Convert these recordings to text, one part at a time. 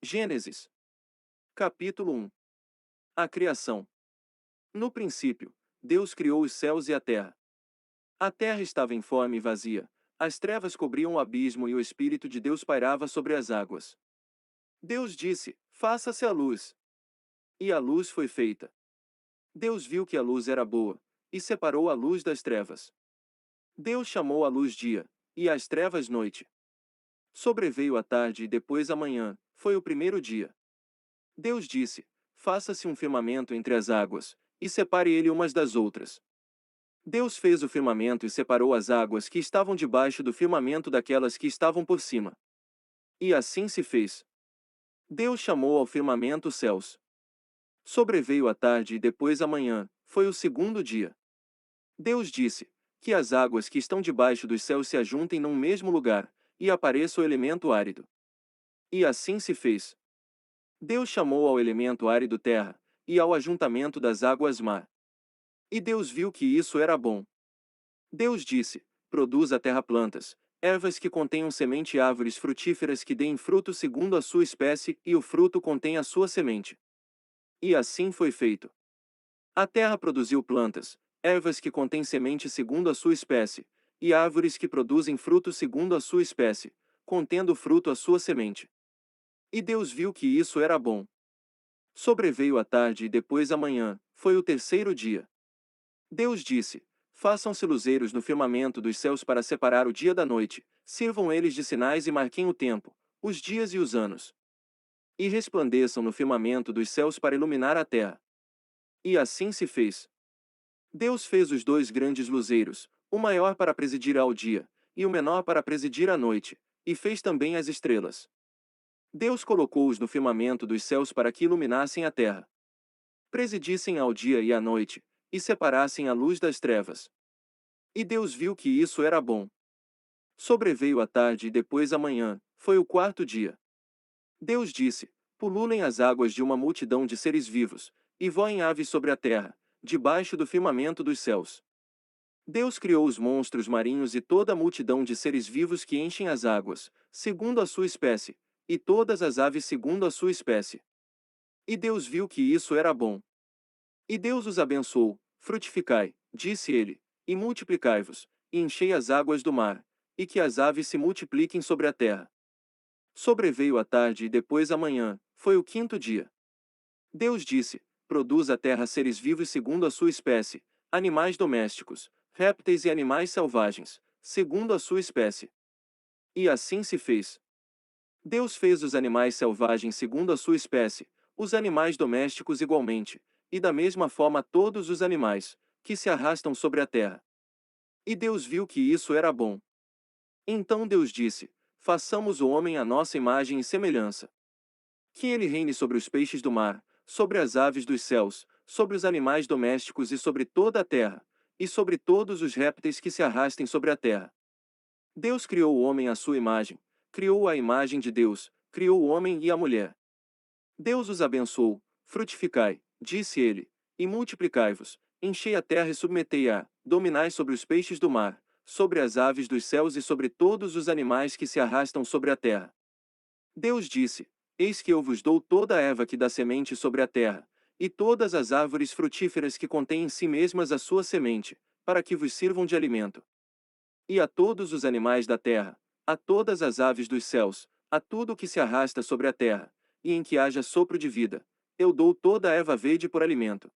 Gênesis, capítulo 1. A criação. No princípio, Deus criou os céus e a terra. A terra estava informe e vazia, as trevas cobriam o abismo e o Espírito de Deus pairava sobre as águas. Deus disse: Faça-se a luz. E a luz foi feita. Deus viu que a luz era boa, e separou a luz das trevas. Deus chamou a luz dia, e às trevas noite. Sobreveio a tarde e depois a manhã, foi o primeiro dia. Deus disse: Faça-se um firmamento entre as águas, e separe ele umas das outras. Deus fez o firmamento e separou as águas que estavam debaixo do firmamento daquelas que estavam por cima. E assim se fez. Deus chamou ao firmamento céus. Sobreveio a tarde e depois a manhã, foi o segundo dia. Deus disse: Que as águas que estão debaixo dos céus se ajuntem num mesmo lugar, e apareça o elemento árido. E assim se fez. Deus chamou ao elemento árido terra, e ao ajuntamento das águas mar. E Deus viu que isso era bom. Deus disse: Produz a terra plantas, ervas que contenham semente e árvores frutíferas que deem fruto segundo a sua espécie, e o fruto contém a sua semente. E assim foi feito. A terra produziu plantas, ervas que contêm semente segundo a sua espécie, e árvores que produzem fruto segundo a sua espécie, contendo fruto a sua semente. E Deus viu que isso era bom. Sobreveio a tarde e depois a manhã, foi o terceiro dia. Deus disse: Façam-se luzeiros no firmamento dos céus para separar o dia da noite, sirvam eles de sinais e marquem o tempo, os dias e os anos. E resplandeçam no firmamento dos céus para iluminar a terra. E assim se fez. Deus fez os dois grandes luzeiros, o maior para presidir ao dia, e o menor para presidir à noite, e fez também as estrelas. Deus colocou-os no firmamento dos céus para que iluminassem a terra, presidissem ao dia e à noite, e separassem a luz das trevas. E Deus viu que isso era bom. Sobreveio a tarde e depois a manhã, foi o quarto dia. Deus disse: Pululem as águas de uma multidão de seres vivos, e voem aves sobre a terra, debaixo do firmamento dos céus. Deus criou os monstros marinhos e toda a multidão de seres vivos que enchem as águas, segundo a sua espécie, e todas as aves segundo a sua espécie. E Deus viu que isso era bom. E Deus os abençoou: Frutificai, disse ele, e multiplicai-vos, e enchei as águas do mar, e que as aves se multipliquem sobre a terra. Sobreveio a tarde e depois a manhã, foi o quinto dia. Deus disse: Produz a terra seres vivos segundo a sua espécie, animais domésticos, répteis e animais selvagens, segundo a sua espécie. E assim se fez. Deus fez os animais selvagens segundo a sua espécie, os animais domésticos igualmente, e da mesma forma todos os animais, que se arrastam sobre a terra. E Deus viu que isso era bom. Então Deus disse: Façamos o homem à nossa imagem e semelhança. Que ele reine sobre os peixes do mar, sobre as aves dos céus, sobre os animais domésticos e sobre toda a terra, e sobre todos os répteis que se arrastem sobre a terra. Deus criou o homem à sua imagem, criou-o à imagem de Deus, criou o homem e a mulher. Deus os abençoou: Frutificai, disse ele, e multiplicai-vos, enchei a terra e submetei-a, dominai sobre os peixes do mar, sobre as aves dos céus e sobre todos os animais que se arrastam sobre a terra. Deus disse: Eis que eu vos dou toda a erva que dá semente sobre a terra, e todas as árvores frutíferas que contêm em si mesmas a sua semente, para que vos sirvam de alimento. E a todos os animais da terra, a todas as aves dos céus, a tudo o que se arrasta sobre a terra, e em que haja sopro de vida, eu dou toda a erva verde por alimento.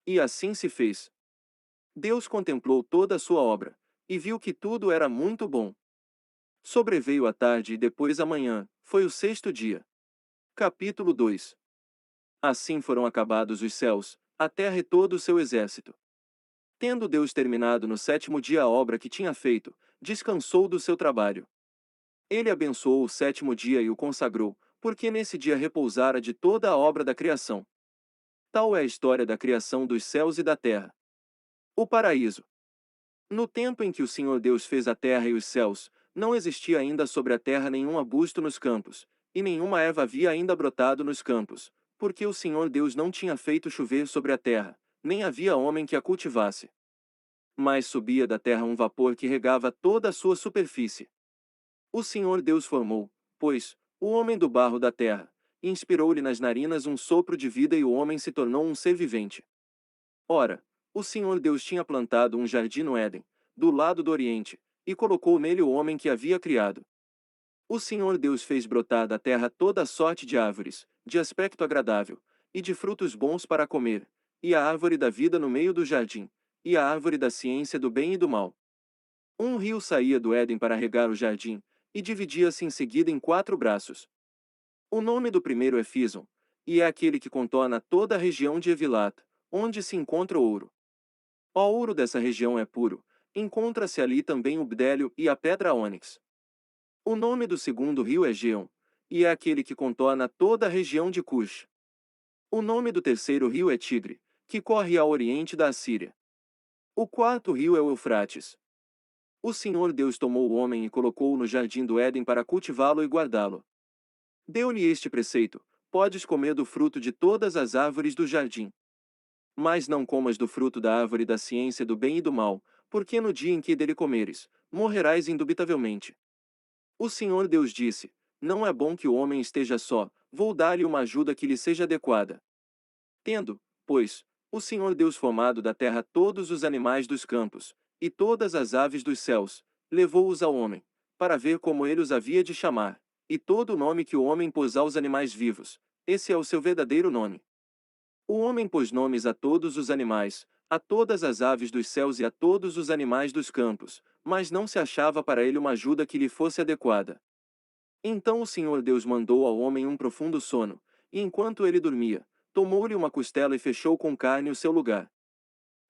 E assim se fez. Deus contemplou toda a sua obra, e viu que tudo era muito bom. Sobreveio a tarde e depois a manhã, foi o sexto dia. Capítulo 2. Assim foram acabados os céus, a terra e todo o seu exército. Tendo Deus terminado no sétimo dia a obra que tinha feito, descansou do seu trabalho. Ele abençoou o sétimo dia e o consagrou, porque nesse dia repousara de toda a obra da criação. Tal é a história da criação dos céus e da terra. O paraíso. No tempo em que o Senhor Deus fez a terra e os céus, não existia ainda sobre a terra nenhum arbusto nos campos, e nenhuma erva havia ainda brotado nos campos, porque o Senhor Deus não tinha feito chover sobre a terra, nem havia homem que a cultivasse. Mas subia da terra um vapor que regava toda a sua superfície. O Senhor Deus formou, pois, o homem do barro da terra, e inspirou-lhe nas narinas um sopro de vida e o homem se tornou um ser vivente. Ora, o Senhor Deus tinha plantado um jardim no Éden, do lado do Oriente, e colocou nele o homem que havia criado. O Senhor Deus fez brotar da terra toda a sorte de árvores, de aspecto agradável, e de frutos bons para comer, e a árvore da vida no meio do jardim, e a árvore da ciência do bem e do mal. Um rio saía do Éden para regar o jardim, e dividia-se em seguida em 4 braços. O nome do primeiro é Fison, e é aquele que contorna toda a região de Evilat, onde se encontra o ouro. O ouro dessa região é puro, encontra-se ali também o bdélio e a pedra ônix. O nome do segundo rio é Geon, e é aquele que contorna toda a região de Cush. O nome do terceiro rio é Tigre, que corre ao oriente da Assíria. O quarto rio é o Eufrates. O Senhor Deus tomou o homem e colocou-o no jardim do Éden para cultivá-lo e guardá-lo. Deu-lhe este preceito: podes comer do fruto de todas as árvores do jardim. Mas não comas do fruto da árvore da ciência do bem e do mal, porque no dia em que dele comeres, morrerás indubitavelmente. O Senhor Deus disse: não é bom que o homem esteja só, vou dar-lhe uma ajuda que lhe seja adequada. Tendo, pois, o Senhor Deus formado da terra todos os animais dos campos, e todas as aves dos céus, levou-os ao homem, para ver como ele os havia de chamar, e todo o nome que o homem pôs aos animais vivos, esse é o seu verdadeiro nome. O homem pôs nomes a todos os animais, a todas as aves dos céus e a todos os animais dos campos, mas não se achava para ele uma ajuda que lhe fosse adequada. Então o Senhor Deus mandou ao homem um profundo sono, e enquanto ele dormia, tomou-lhe uma costela e fechou com carne o seu lugar.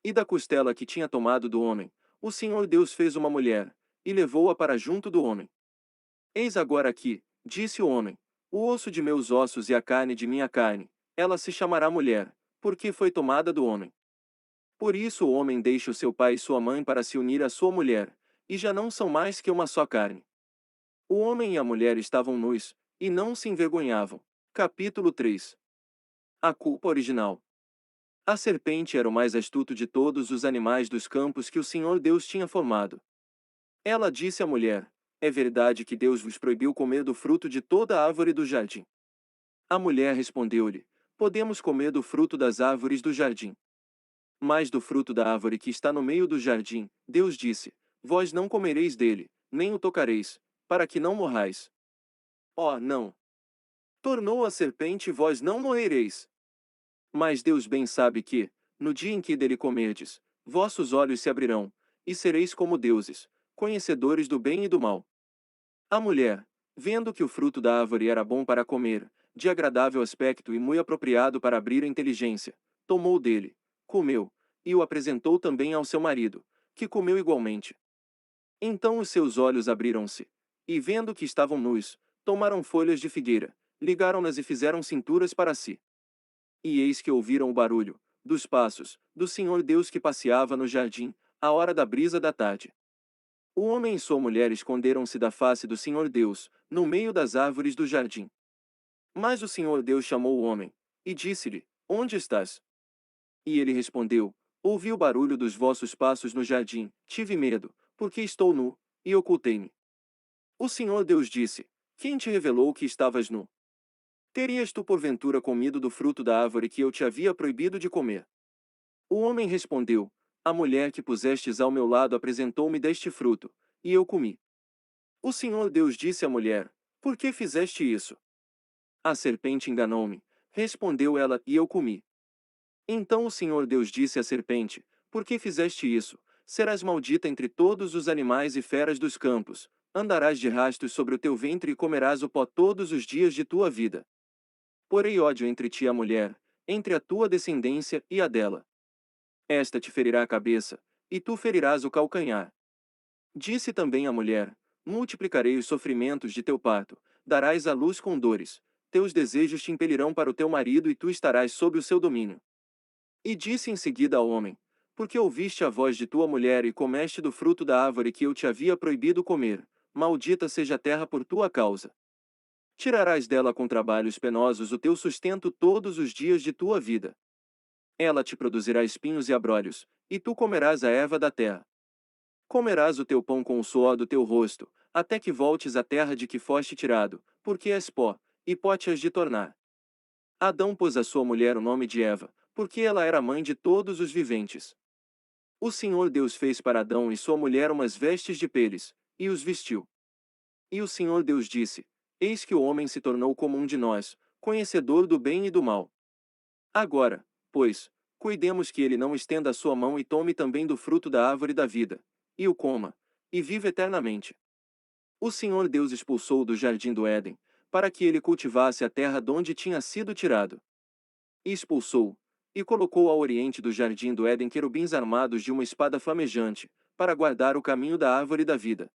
E da costela que tinha tomado do homem, o Senhor Deus fez uma mulher, e levou-a para junto do homem. Eis agora aqui, disse o homem, o osso de meus ossos e a carne de minha carne, ela se chamará mulher, porque foi tomada do homem. Por isso o homem deixa o seu pai e sua mãe para se unir à sua mulher, e já não são mais que uma só carne. O homem e a mulher estavam nus, e não se envergonhavam. Capítulo 3. A culpa original. A serpente era o mais astuto de todos os animais dos campos que o Senhor Deus tinha formado. Ela disse à mulher: é verdade que Deus vos proibiu comer do fruto de toda a árvore do jardim. A mulher respondeu-lhe: podemos comer do fruto das árvores do jardim. Mas do fruto da árvore que está no meio do jardim, Deus disse: vós não comereis dele, nem o tocareis, para que não morrais. Oh, não! Tornou a serpente: vós não morrereis. Mas Deus bem sabe que, no dia em que dele comerdes, vossos olhos se abrirão, e sereis como deuses, conhecedores do bem e do mal. A mulher, vendo que o fruto da árvore era bom para comer, de agradável aspecto e muito apropriado para abrir a inteligência, tomou dele, comeu, e o apresentou também ao seu marido, que comeu igualmente. Então os seus olhos abriram-se, e vendo que estavam nus, tomaram folhas de figueira, ligaram-nas e fizeram cinturas para si. E eis que ouviram o barulho dos passos do Senhor Deus que passeava no jardim, à hora da brisa da tarde. O homem e sua mulher esconderam-se da face do Senhor Deus, no meio das árvores do jardim. Mas o Senhor Deus chamou o homem, e disse-lhe: onde estás? E ele respondeu: ouvi o barulho dos vossos passos no jardim, tive medo, porque estou nu, e ocultei-me. O Senhor Deus disse: quem te revelou que estavas nu? Terias tu porventura comido do fruto da árvore que eu te havia proibido de comer? O homem respondeu: a mulher que pusestes ao meu lado apresentou-me deste fruto, e eu comi. O Senhor Deus disse à mulher: por que fizeste isso? A serpente enganou-me, respondeu ela, e eu comi. Então o Senhor Deus disse à serpente: por que fizeste isso? Serás maldita entre todos os animais e feras dos campos, andarás de rastos sobre o teu ventre e comerás o pó todos os dias de tua vida. Porei ódio entre ti e a mulher, entre a tua descendência e a dela. Esta te ferirá a cabeça, e tu ferirás o calcanhar. Disse também a mulher: multiplicarei os sofrimentos de teu parto, darás à luz com dores, teus desejos te impelirão para o teu marido e tu estarás sob o seu domínio. E disse em seguida ao homem: porque ouviste a voz de tua mulher e comeste do fruto da árvore que eu te havia proibido comer, maldita seja a terra por tua causa. Tirarás dela com trabalhos penosos o teu sustento todos os dias de tua vida. Ela te produzirá espinhos e abrolhos, e tu comerás a erva da terra. Comerás o teu pão com o suor do teu rosto, até que voltes à terra de que foste tirado, porque és pó, e pó te has de tornar. Adão pôs à sua mulher o nome de Eva, porque ela era mãe de todos os viventes. O Senhor Deus fez para Adão e sua mulher umas vestes de peles, e os vestiu. E o Senhor Deus disse: Eis que o homem se tornou como um de nós, conhecedor do bem e do mal. Agora, pois, cuidemos que ele não estenda a sua mão e tome também do fruto da árvore da vida, e o coma, e viva eternamente. O Senhor Deus expulsou do jardim do Éden, para que ele cultivasse a terra donde tinha sido tirado. E expulsou, e colocou ao oriente do jardim do Éden querubins armados de uma espada flamejante, para guardar o caminho da árvore da vida.